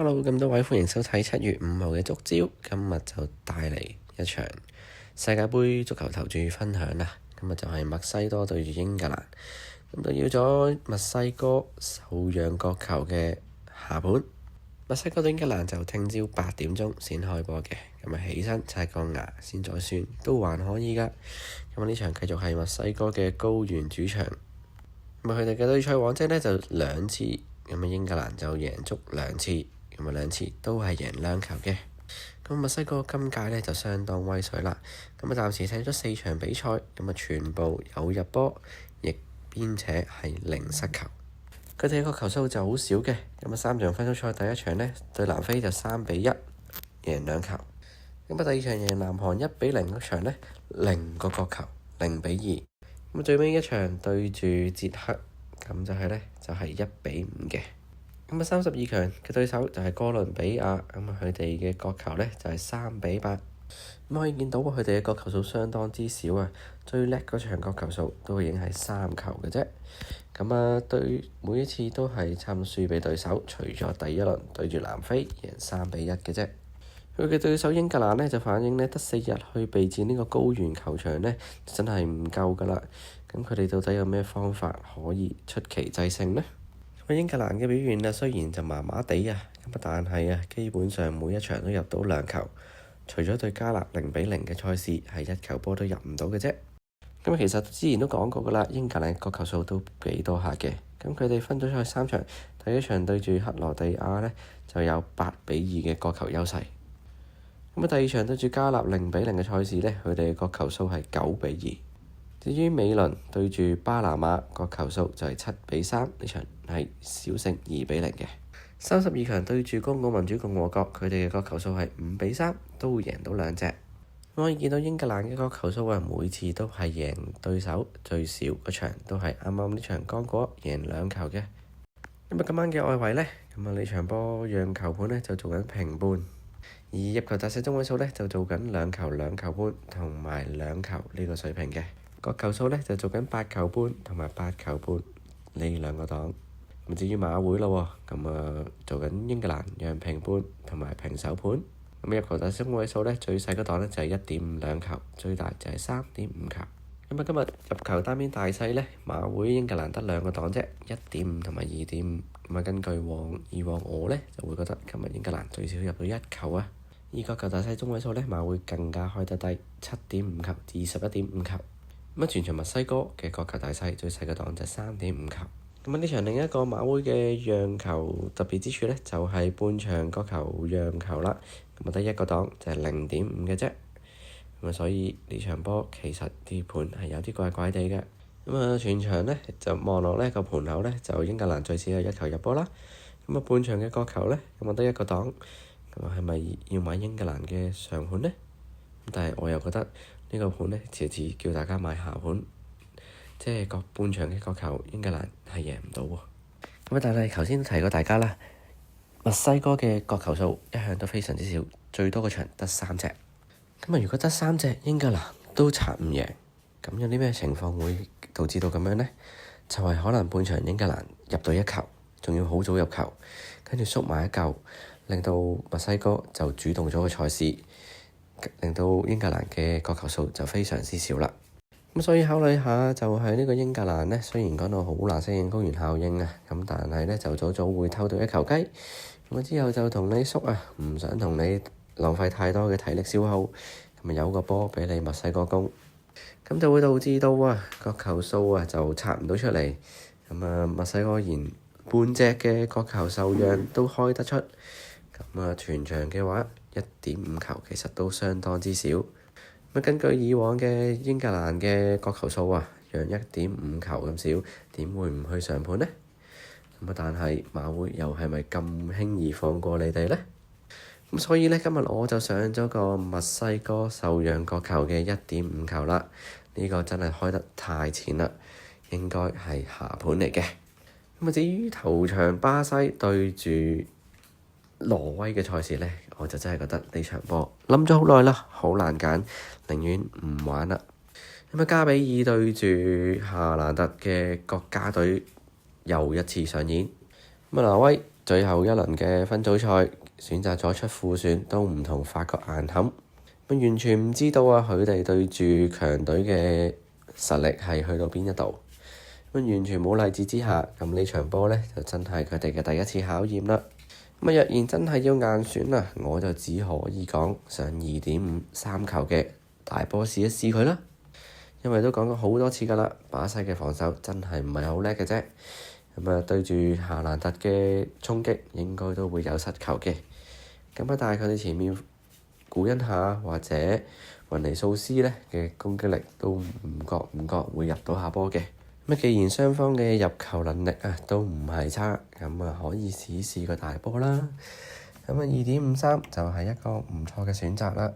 Hello，咁多位歡迎收睇7月5號嘅足焦，今日就帶嚟一場世界盃足球投注分享啦。今日就係墨西哥對住英格蘭，咁就要咗墨西哥受讓角球嘅下盤。墨西哥對英格蘭就聽朝8點鐘先開波嘅，咁啊起身刷個牙先再算，都還可以㗎。咁呢場繼續係墨西哥嘅高原主場，咁佢哋嘅對賽往績呢就2次，咁啊英格蘭就贏足2次。咁啊2次都係贏2球嘅。咁墨西哥今屆呢就相當威水啦。咁啊暫時踢咗4場比賽，咁啊全部有入波，亦並且係0失球。佢哋個球數就好少嘅。咁啊3場分組賽第一場呢對南非就3-1贏2球。咁啊第二場贏南韓1-0嗰場呢0個角球0-2。咁啊最尾一場對住捷克，咁就係1-5嘅。咁啊32強嘅對手就係哥倫比亞，咁啊佢哋嘅角球呢就係3-8。咁可以見到佢哋嘅角球數相當之少啊，最叻嗰場角球數都已經係3球嘅啫。咁啊對每一次都係差唔多輸俾對手，除咗第一輪對住南非贏3-1嘅啫。佢嘅對手英格蘭呢就反映呢得4日去備戰呢個高原球場呢，真係唔夠㗎啦。咁佢哋到底有咩方法可以出奇制勝呢？英格蘭嘅表現啊，雖然就麻麻地啊，但係啊，基本上每一場都入到2球，除咗對加納0-0嘅賽事係1球波都入唔到嘅啫。咁其實之前都講過㗎啦，英格蘭角球數都幾多下嘅。咁佢哋分組賽3場，第一場對住克羅地亞呢，就有8-2嘅角球優勢。咁第二場對住加納0-0嘅賽事呢，佢哋嘅角球數係9-2。至於美倫對住巴拿馬，個球數就係7-3，呢場係小勝2-0嘅。32強對住剛果民主共和國，佢哋嘅個球數係5-3，都贏到2隻。可以見到英格蘭嘅個球數啊，每次都係贏對手最少嗰場，都係啱啱呢場剛果贏2球嘅。咁啊今晚嘅外圍呢，咁啊呢場波讓球盤呢就做緊平半，而入球大細中位數呢就做緊2球2球半同埋2球呢個水平嘅。個球數呢就做緊8球半同埋8球半呢2個檔。咁至於馬會咯，咁啊做緊英格蘭讓平半同埋平手盤。咁入球大小中位數呢，最細嗰檔呢就係1.52球，最大就係3.5球。咁啊今日入球單邊大細呢，馬會英格蘭得2個檔啫，1.5同埋2.5。咁啊根據以往我呢就會覺得今日英格蘭最少入到1球啊。而個球大細中位數呢，馬會更加開得低，7.5球至11.5球。咁全場墨西哥嘅角球大細最細嘅檔就係3.5球。咁呢場另一個馬會嘅讓球特別之處呢，就係半場角球讓球啦。咁得1個檔就係0.5嘅啫。咁所以呢場波其實啲盤係有啲怪怪地嘅。咁全場呢就望落呢個盤口呢，就英格蘭最少有1球入波啦。咁半場嘅角球呢，咁得1個檔。咁係咪要買英格蘭嘅上盤呢？但係我又覺得呢個盤呢，次次叫大家買下盤，即係個半場嘅角球，英格蘭係贏唔到喎。咁但係頭先提過大家啦，墨西哥嘅角球數一向都非常之少，最多個場得3隻。咁如果得3隻，英格蘭都刷唔贏，咁有啲咩情況會導致到咁樣呢？就係可能半場英格蘭入到1球，仲要好早入球，跟住縮埋一嚿，令到墨西哥就主動咗個賽事，令到英格蘭嘅角球數就非常之少啦。咁所以考慮下就係呢個英格蘭呢，雖然講到好難適應高原效應啊，咁但係呢就早早會偷到1球雞。咁之後就同你縮啊，唔想同你浪費太多嘅體力消耗，咁有個波俾你墨西哥攻，咁就會導致到角球數就刷唔到出嚟。咁墨西哥連半隻嘅角球受讓都開得出，咁全場嘅話1.5球其實都相當之少。根據以往嘅英格蘭嘅角球數讓1.5球咁少，點會唔去上盤呢？但係馬會又係咪咁輕易放過你哋呢？咁所以呢，今日我就上咗個墨西哥受讓角球嘅1.5球啦。呢個真係開得太淺啦，應該係下盤嚟嘅。咁至於頭場巴西對住挪威嘅賽事呢，我就真係覺得呢場波諗咗好耐啦，好難揀，寧願唔玩啦。咁加比爾對住夏蘭特嘅國家隊又一次上演。挪威最後一輪嘅分組賽選擇咗出副選，都唔同法國硬撼。完全唔知道啊，佢哋對住強隊嘅實力係去到邊一度。完全冇例子之下，咁呢場波呢，就真係佢哋嘅第一次考驗啦。若然真係要硬選啊，我就只可以講上2.53球嘅大波試一試佢啦。因為都講過好多次㗎啦，巴西嘅防守真係唔係好叻嘅啫。對住夏蘭特嘅衝擊應該都會有失球嘅。但係佢哋前面古恩夏或者雲尼素斯呢嘅攻擊力都唔覺會入到下波嘅。既然雙方嘅入球能力都唔係差，可以試試個大波啦。2.53就係一個唔錯嘅選擇啦。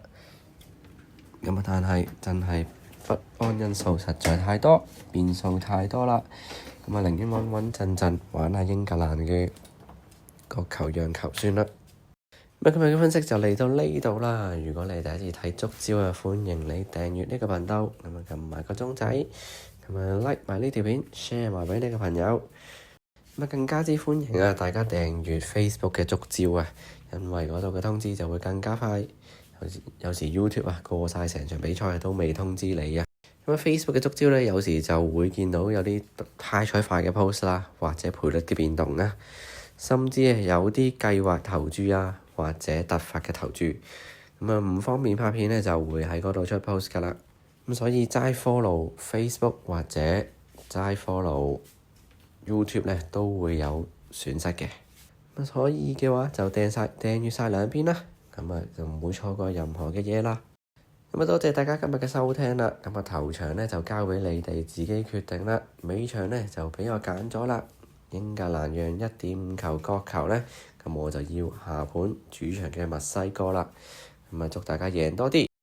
但係真係不安因素實在太多，變數太多啦。寧願穩穩陣陣玩下英格蘭嘅角球讓球算啦。今日嘅分析就嚟到呢度啦。如果你第一次睇足招歡迎你訂閱呢個頻道，撳埋個鐘仔，like 埋呢條片 share 埋俾你嘅朋友。更加之歡迎大家訂閱 Facebook 嘅足招因為嗰度嘅通知就會更加快。有時 YouTube 過晒成場比賽都未通知你Facebook 嘅足招有時就會見到有啲派彩快嘅 post 啦，或者賠率嘅變動甚至有啲計劃投注或者突發嘅投注。唔方便拍片就會喺嗰度出 post 㗎啦。所以齋 follow Facebook 或者齋 follow YouTube 都會有損失嘅。所以嘅話就訂閱晒兩邊啦，就唔會錯過任何嘅嘢啦。多謝大家今日嘅收聽啦。頭場就交俾你哋自己決定啦。尾場就俾我揀咗啦。英格蘭讓1.5球角球我就要下盤主場嘅墨西哥啦。祝大家贏多啲。